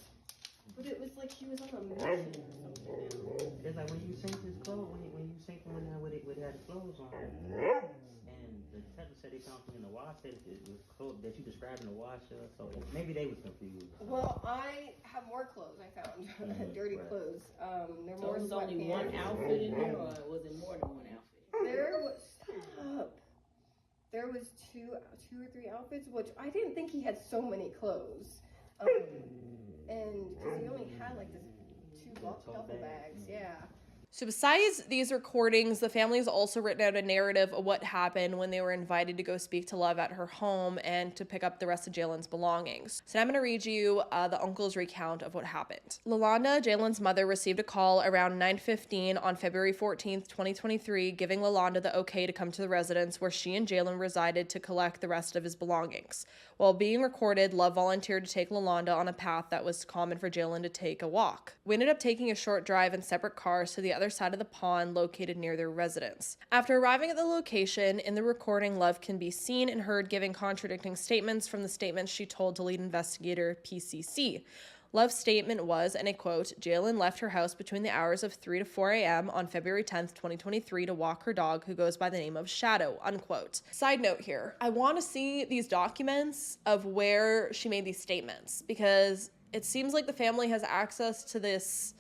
But it was like he was on a mission or something. It's like when you sink his clothes, when you sink him in there with had his clothes on. And the detective said they found him in the wash, that it was clothes that you described in the washer, so maybe they was confused. Well, I have more clothes I found. Dirty clothes. They're So more it was only one outfit in there, or was it more than one outfit? There was There was two or three outfits, which I didn't think he had so many clothes. And because he only had like this two duffel bags, yeah. So besides these recordings, the family has also written out a narrative of what happened when they were invited to go speak to Love at her home and to pick up the rest of Jalen's belongings. So now I'm going to read you the uncle's recount of what happened. Lalonda, Jalen's mother, received a call around 9:15 on February 14th, 2023, giving Lalonda the okay to come to the residence where she and Jalen resided to collect the rest of his belongings. While being recorded, Love volunteered to take Lalonda on a path that was common for Jalen to take a walk. We ended up taking a short drive in separate cars to the other side of the pond located near their residence. After arriving at the location, in the recording, Love can be seen and heard giving contradicting statements from the statements she told to lead investigator PCC. Love's statement was, and I quote, Jalen left her house between the hours of 3 to 4 a.m. on February 10th, 2023 to walk her dog who goes by the name of Shadow, unquote. Side note here, I want to see these documents of where she made these statements because it seems like the family has access to this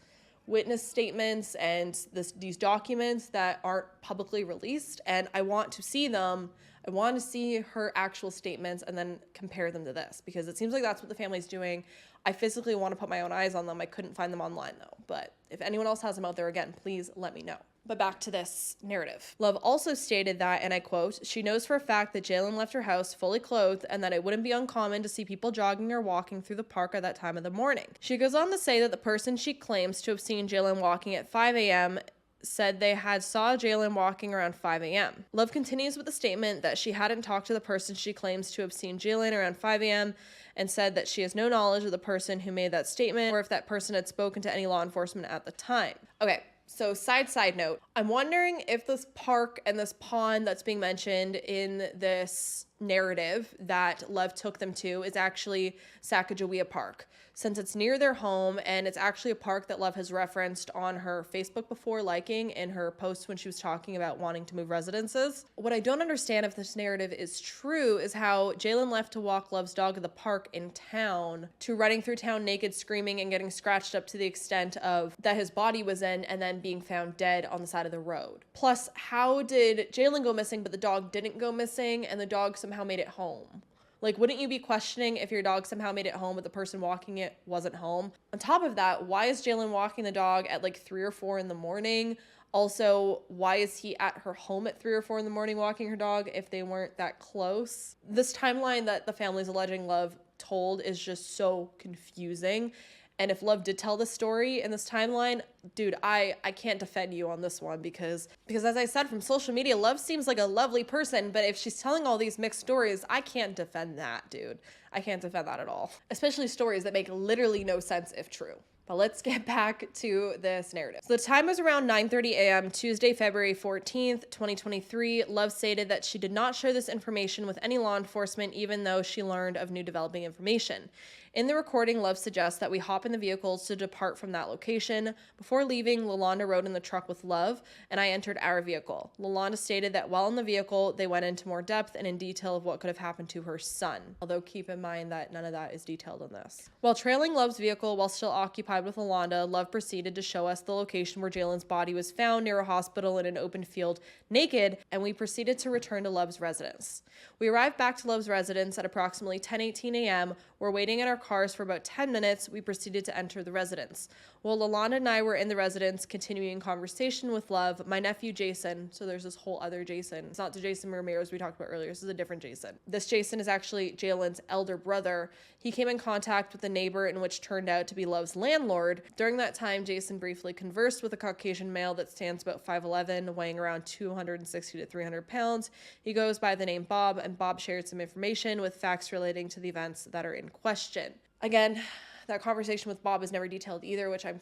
witness statements and these documents that aren't publicly released, and I want to see them. I want to see her actual statements and then compare them to this because it seems like that's what the family's doing. I physically want to put my own eyes on them. I couldn't find them online though, but if anyone else has them out there, again, please let me know. But back to this narrative. Love also stated that, and I quote, she knows for a fact that Jalen left her house fully clothed and that it wouldn't be uncommon to see people jogging or walking through the park at that time of the morning. She goes on to say that the person she claims to have seen Jalen walking at 5 a.m. said they had saw Jalen walking around 5 a.m. Love continues with the statement that she hadn't talked to the person she claims to have seen Jalen around 5 a.m. and said that she has no knowledge of the person who made that statement or if that person had spoken to any law enforcement at the time. Okay, so side note, I'm wondering if this park and this pond that's being mentioned in this narrative that Love took them to is actually Sacagawea Park, since it's near their home and it's actually a park that Love has referenced on her Facebook before, liking in her posts when she was talking about wanting to move residences. What I don't understand, if this narrative is true, is how Jalen left to walk Love's dog at the park in town to running through town naked, screaming, and getting scratched up to the extent of that his body was in, and then being found dead on the side of the road. Plus, how did Jalen go missing but the dog didn't go missing and the dog somehow made it home? Like, wouldn't you be questioning if your dog somehow made it home but the person walking it wasn't home? On top of that, why is Jalen walking the dog at like 3 or 4 in the morning? Also, why is he at her home at 3 or 4 in the morning walking her dog if they weren't that close? This timeline that the family's alleging Love told is just so confusing. And if Love did tell the story in this timeline, dude, I can't defend you on this one because as I said, from social media, Love seems like a lovely person, but if she's telling all these mixed stories, I can't defend that, dude. I can't defend that at all. Especially stories that make literally no sense if true. But let's get back to this narrative. So the time was around 9:30 a.m. Tuesday, February 14th, 2023. Love stated that she did not share this information with any law enforcement, even though she learned of new developing information. In the recording, Love suggests that we hop in the vehicles to depart from that location. Before leaving, Lalonda rode in the truck with Love, and I entered our vehicle. Lalonda stated that while in the vehicle, they went into more depth and in detail of what could have happened to her son. Although keep in mind that none of that is detailed in this. While trailing Love's vehicle while still occupied with Lalonda, Love proceeded to show us the location where Jalen's body was found near a hospital in an open field, naked, and we proceeded to return to Love's residence. We arrived back to Love's residence at approximately 10:18 a.m. We're waiting in our cars for about 10 minutes. We proceeded to enter the residence. While Lalonda and I were in the residence continuing conversation with Love, my nephew Jason, so there's this whole other Jason. It's not the Jason Ramirez we talked about earlier. This is a different Jason. This Jason is actually Jalen's elder brother. He came in contact with a neighbor in which turned out to be Love's landlord. During that time, Jason briefly conversed with a Caucasian male that stands about 5'11", weighing around 260 to 300 pounds. He goes by the name Bob, and Bob shared some information with facts relating to the events that are in question. Again, that conversation with Bob is never detailed either, which I'm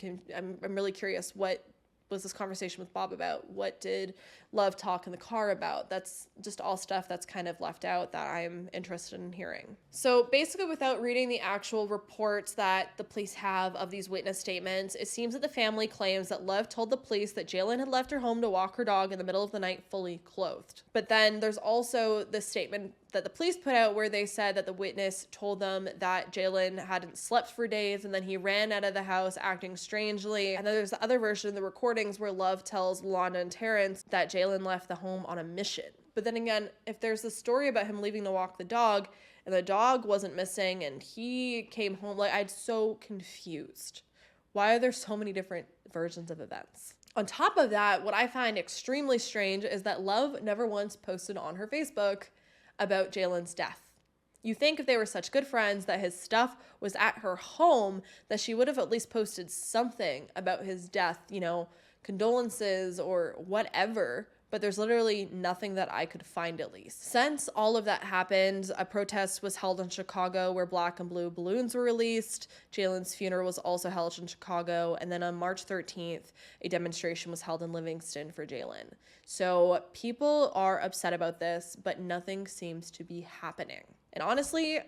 really curious. What was this conversation with Bob about? What did Love talk in the car about? That's just all stuff that's kind of left out that I'm interested in hearing. So basically, without reading the actual reports that the police have of these witness statements, it seems that the family claims that Love told the police that Jalen had left her home to walk her dog in the middle of the night fully clothed. But then there's also this statement that the police put out where they said that the witness told them that Jalen hadn't slept for days and then he ran out of the house acting strangely. And then there's the other version of the recordings where Love tells Lalonda and Terrence that Jalen left the home on a mission. But then again, if there's a story about him leaving to walk the dog and the dog wasn't missing and he came home, like, I'm so confused. Why are there so many different versions of events? On top of that, what I find extremely strange is that Love never once posted on her Facebook about Jalen's death. You think if they were such good friends that his stuff was at her home, that she would have at least posted something about his death, condolences or whatever, but there's literally nothing that I could find at least. Since all of that happened, a protest was held in Chicago where black and blue balloons were released. Jalen's funeral was also held in Chicago. And then on March 13th, a demonstration was held in Livingston for Jalen. So people are upset about this, but nothing seems to be happening. And honestly,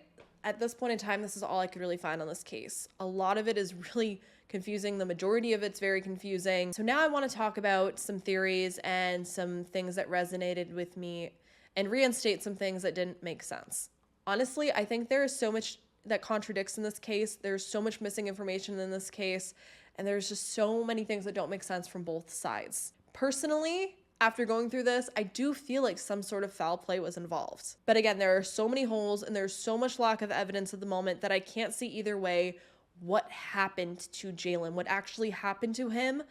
at this point in time, this is all I could really find on this case. A lot of it is really confusing. The majority of it's very confusing. So now I want to talk about some theories and some things that resonated with me and reinstate some things that didn't make sense. Honestly, I think there is so much that contradicts in this case. There's so much missing information in this case, and there's just so many things that don't make sense from both sides. Personally, after going through this, I do feel like some sort of foul play was involved. But again, there are so many holes and there's so much lack of evidence at the moment that I can't see either way what happened to Jalen. What actually happened to him,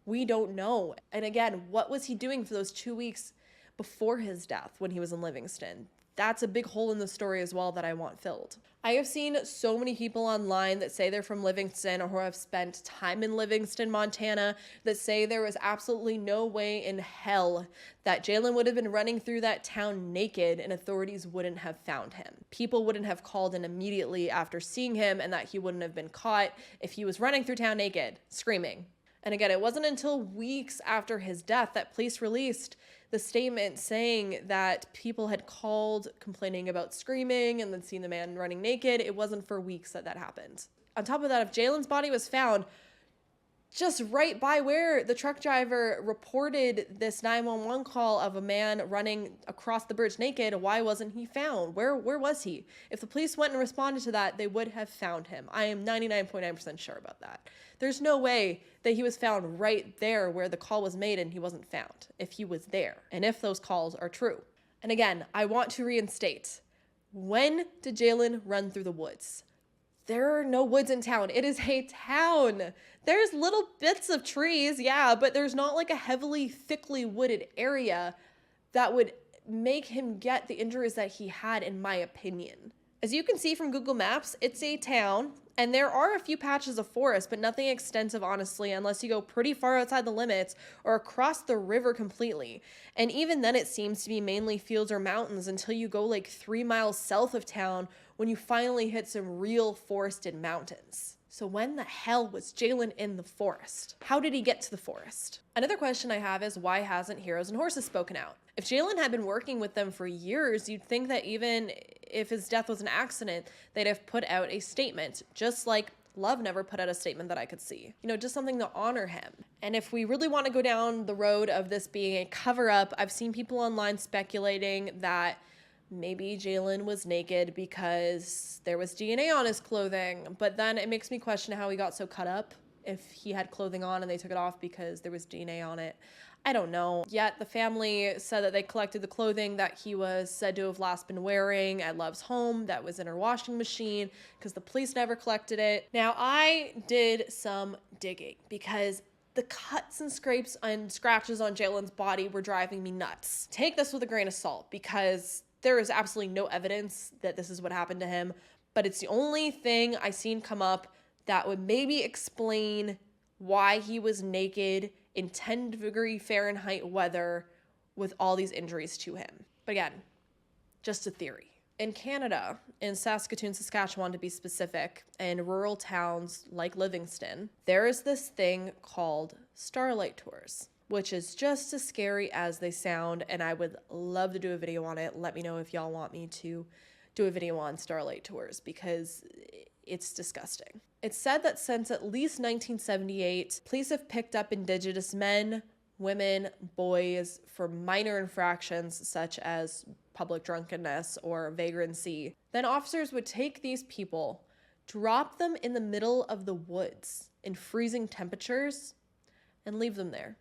we don't know. And again, what was he doing for those 2 weeks before his death when he was in Livingston? that's a big hole in the story as well that I want filled. I have seen so many people online that say they're from Livingston or who have spent time in Livingston, Montana, that say there was absolutely no way in hell that Jalen would have been running through that town naked and authorities wouldn't have found him. People wouldn't have called in immediately after seeing him, and that he wouldn't have been caught if he was running through town naked, screaming. And again, it wasn't until weeks after his death that police released the statement saying that people had called complaining about screaming and then seen the man running naked. It wasn't for weeks that happened. On top of that, if Jalen's body was found just right by where the truck driver reported this 911 call of a man running across the bridge naked, why wasn't he found? Where was he? If the police went and responded to that, they would have found him. I am 99.9% sure about that. There's no way that he was found right there where the call was made and he wasn't found if he was there, and if those calls are true. And again, I want to reinstate, when did Jalen run through the woods? There are no woods in town. It is a town. There's little bits of trees, yeah, but there's not like a heavily, thickly wooded area that would make him get the injuries that he had, in my opinion. As you can see from Google Maps, it's a town, and there are a few patches of forest, but nothing extensive, honestly, unless you go pretty far outside the limits or across the river completely. And even then, it seems to be mainly fields or mountains until you go like 3 miles south of town when you finally hit some real forested mountains. So when the hell was Jalen in the forest? How did he get to the forest? Another question I have is, why hasn't Heroes and Horses spoken out? If Jalen had been working with them for years, you'd think that even if his death was an accident, they'd have put out a statement, just like Love never put out a statement that I could see. You know, just something to honor him. And if we really want to go down the road of this being a cover-up, I've seen people online speculating that maybe Jalen was naked because there was DNA on his clothing, but then it makes me question how he got so cut up if he had clothing on and they took it off because there was DNA on it. I don't know. Yet the family said that they collected the clothing that he was said to have last been wearing at Love's home that was in her washing machine because the police never collected it. Now, I did some digging because the cuts and scrapes and scratches on Jalen's body were driving me nuts. Take this with a grain of salt because there is absolutely no evidence that this is what happened to him, but it's the only thing I seen come up that would maybe explain why he was naked in 10-degree Fahrenheit weather with all these injuries to him. But again, just a theory. In Canada, in Saskatoon, Saskatchewan to be specific, and rural towns like Livingston, there is this thing called starlight tours, which is just as scary as they sound, and I would love to do a video on it. Let me know if y'all want me to do a video on starlight tours because it's disgusting. It's said that since at least 1978, police have picked up Indigenous men, women, boys for minor infractions such as public drunkenness or vagrancy. Then officers would take these people, drop them in the middle of the woods in freezing temperatures, and leave them there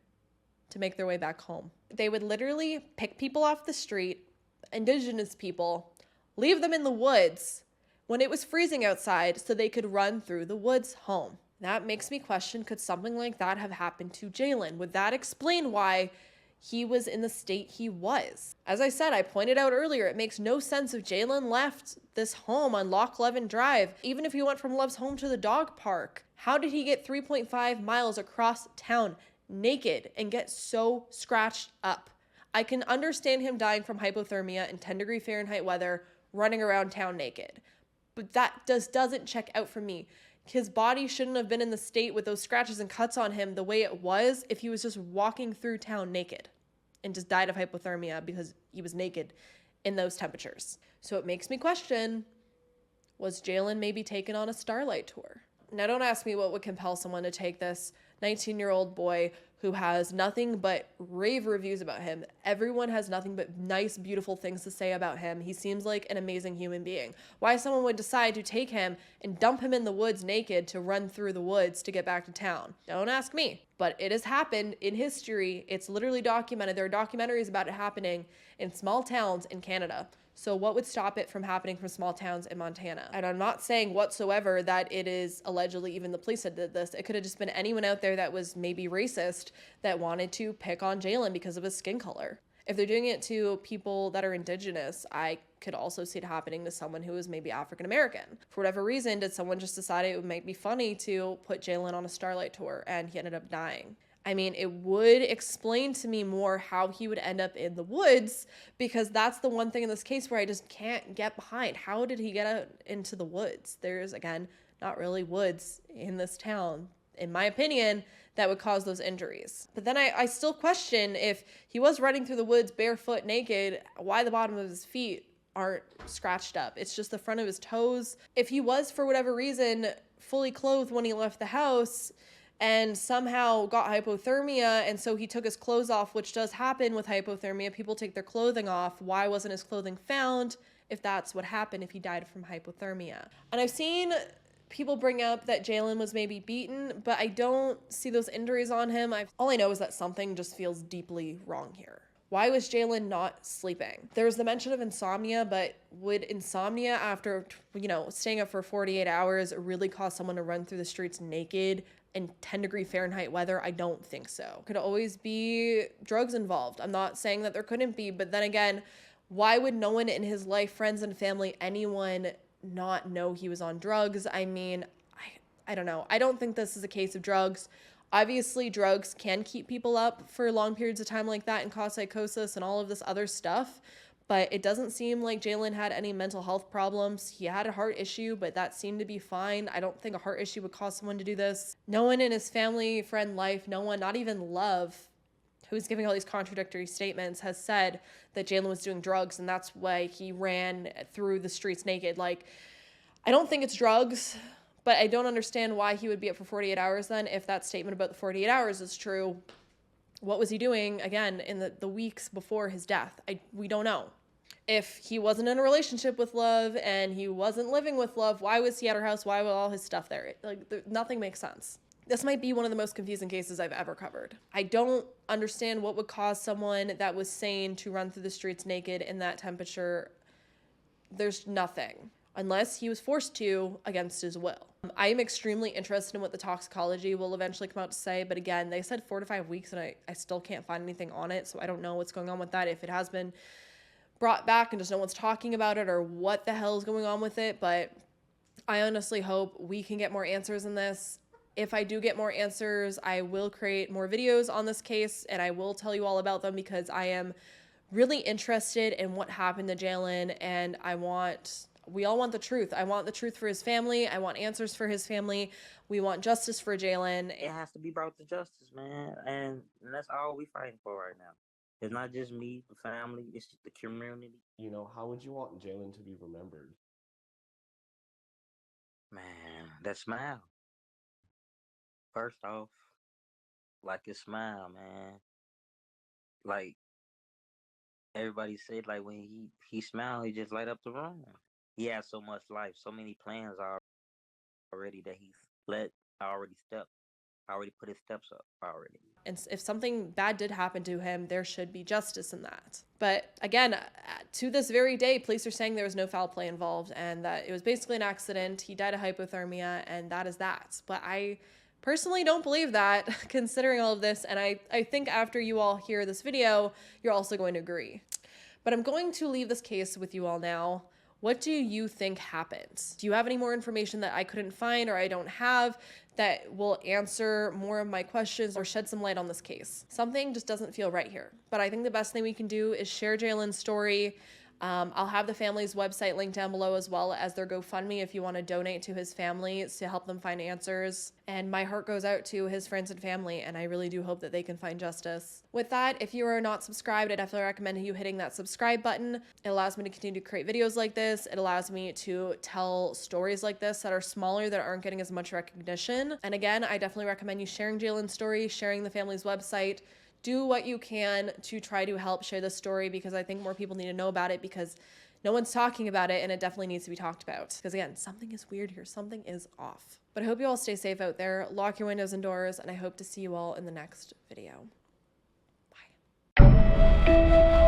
to make their way back home. They would literally pick people off the street, Indigenous people, leave them in the woods when it was freezing outside so they could run through the woods home. That makes me question, could something like that have happened to Jalen? Would that explain why he was in the state he was? As I said, I pointed out earlier, it makes no sense if Jalen left this home on Loch Levin Drive, even if he went from Love's home to the dog park. How did he get 3.5 miles across town naked and get so scratched up? I can understand him dying from hypothermia in 10-degree Fahrenheit weather, running around town naked. But that doesn't check out for me. His body shouldn't have been in the state with those scratches and cuts on him the way it was if he was just walking through town naked and just died of hypothermia because he was naked in those temperatures. So it makes me question, was Jalen maybe taken on a starlight tour? Now, don't ask me what would compel someone to take this 19-year-old boy who has nothing but rave reviews about him. Everyone has nothing but nice, beautiful things to say about him. He seems like an amazing human being. Why someone would decide to take him and dump him in the woods naked to run through the woods to get back to town? Don't ask me. But it has happened in history. It's literally documented. There are documentaries about it happening in small towns in Canada. So what would stop it from happening from small towns in Montana? And I'm not saying whatsoever that it is allegedly even the police that did this. It could have just been anyone out there that was maybe racist that wanted to pick on Jalen because of his skin color. If they're doing it to people that are indigenous, I could also see it happening to someone who is maybe African American. For whatever reason, did someone just decide it would make me funny to put Jalen on a Starlight tour and he ended up dying? I mean, it would explain to me more how he would end up in the woods, because that's the one thing in this case where I just can't get behind. How did he get out into the woods? There's, again, not really woods in this town, in my opinion, that would cause those injuries. But then I still question, if he was running through the woods barefoot, naked, why the bottom of his feet aren't scratched up. It's just the front of his toes. If he was, for whatever reason, fully clothed when he left the house and somehow got hypothermia, and so he took his clothes off, which does happen with hypothermia. People take their clothing off. Why wasn't his clothing found if that's what happened, if he died from hypothermia? And I've seen people bring up that Jalen was maybe beaten, but I don't see those injuries on him. All I know is that something just feels deeply wrong here. Why was Jalen not sleeping? There was the mention of insomnia, but would insomnia after, staying up for 48 hours really cause someone to run through the streets naked in 10-degree Fahrenheit weather? I don't think so. Could always be drugs involved. I'm not saying that there couldn't be, but then again, why would no one in his life, friends and family, anyone not know he was on drugs? I mean, I don't know. I don't think this is a case of drugs. Obviously, drugs can keep people up for long periods of time like that and cause psychosis and all of this other stuff. But it doesn't seem like Jalen had any mental health problems. He had a heart issue, but that seemed to be fine. I don't think a heart issue would cause someone to do this. No one in his family, friend life, no one, not even Love, who's giving all these contradictory statements, has said that Jalen was doing drugs and that's why he ran through the streets naked. Like, I don't think it's drugs, but I don't understand why he would be up for 48 hours then. If that statement about the 48 hours is true, what was he doing, again, in the weeks before his death? We don't know. If he wasn't in a relationship with Love and he wasn't living with Love, why was he at her house? Why was all his stuff there? Nothing makes sense. This might be one of the most confusing cases I've ever covered. I don't understand what would cause someone that was sane to run through the streets naked in that temperature. There's nothing, unless he was forced to against his will. I am extremely interested in what the toxicology will eventually come out to say, but again, they said 4 to 5 weeks and I still can't find anything on it, so I don't know what's going on with that, if it has been brought back and just no one's talking about it, or what the hell is going on with it. But I honestly hope we can get more answers in this. If I do get more answers, I will create more videos on this case and I will tell you all about them, because I am really interested in what happened to Jalen, and we all want the truth. I want the truth for his family. I want answers for his family. We want justice for Jalen. It has to be brought to justice, man. And that's all we fighting for right now. It's not just me, the family, it's the community. How would you want Jalen to be remembered? Man, that smile. First off, like his smile, man. Like, everybody said, like, when he smiled, he just light up the room. He has so much life, so many plans already that he's already put his steps up already. And if something bad did happen to him, there should be justice in that. But again, to this very day, police are saying there was no foul play involved and that it was basically an accident. He died of hypothermia, and that is that. But I personally don't believe that, considering all of this. And I think after you all hear this video, you're also going to agree. But I'm going to leave this case with you all now. What do you think happened? Do you have any more information that I couldn't find or I don't have that will answer more of my questions or shed some light on this case? Something just doesn't feel right here. But I think the best thing we can do is share Jalen's story. I'll have the family's website linked down below, as well as their GoFundMe if you want to donate to his family to help them find answers. And my heart goes out to his friends and family, and I really do hope that they can find justice. With that, if you are not subscribed, I definitely recommend you hitting that subscribe button. It allows me to continue to create videos like this. It allows me to tell stories like this that are smaller, that aren't getting as much recognition. And again, I definitely recommend you sharing Jalen's story, sharing the family's website. Do what you can to try to help share this story, because I think more people need to know about it, because no one's talking about it and it definitely needs to be talked about. Because again, something is weird here. Something is off. But I hope you all stay safe out there. Lock your windows and doors, and I hope to see you all in the next video. Bye.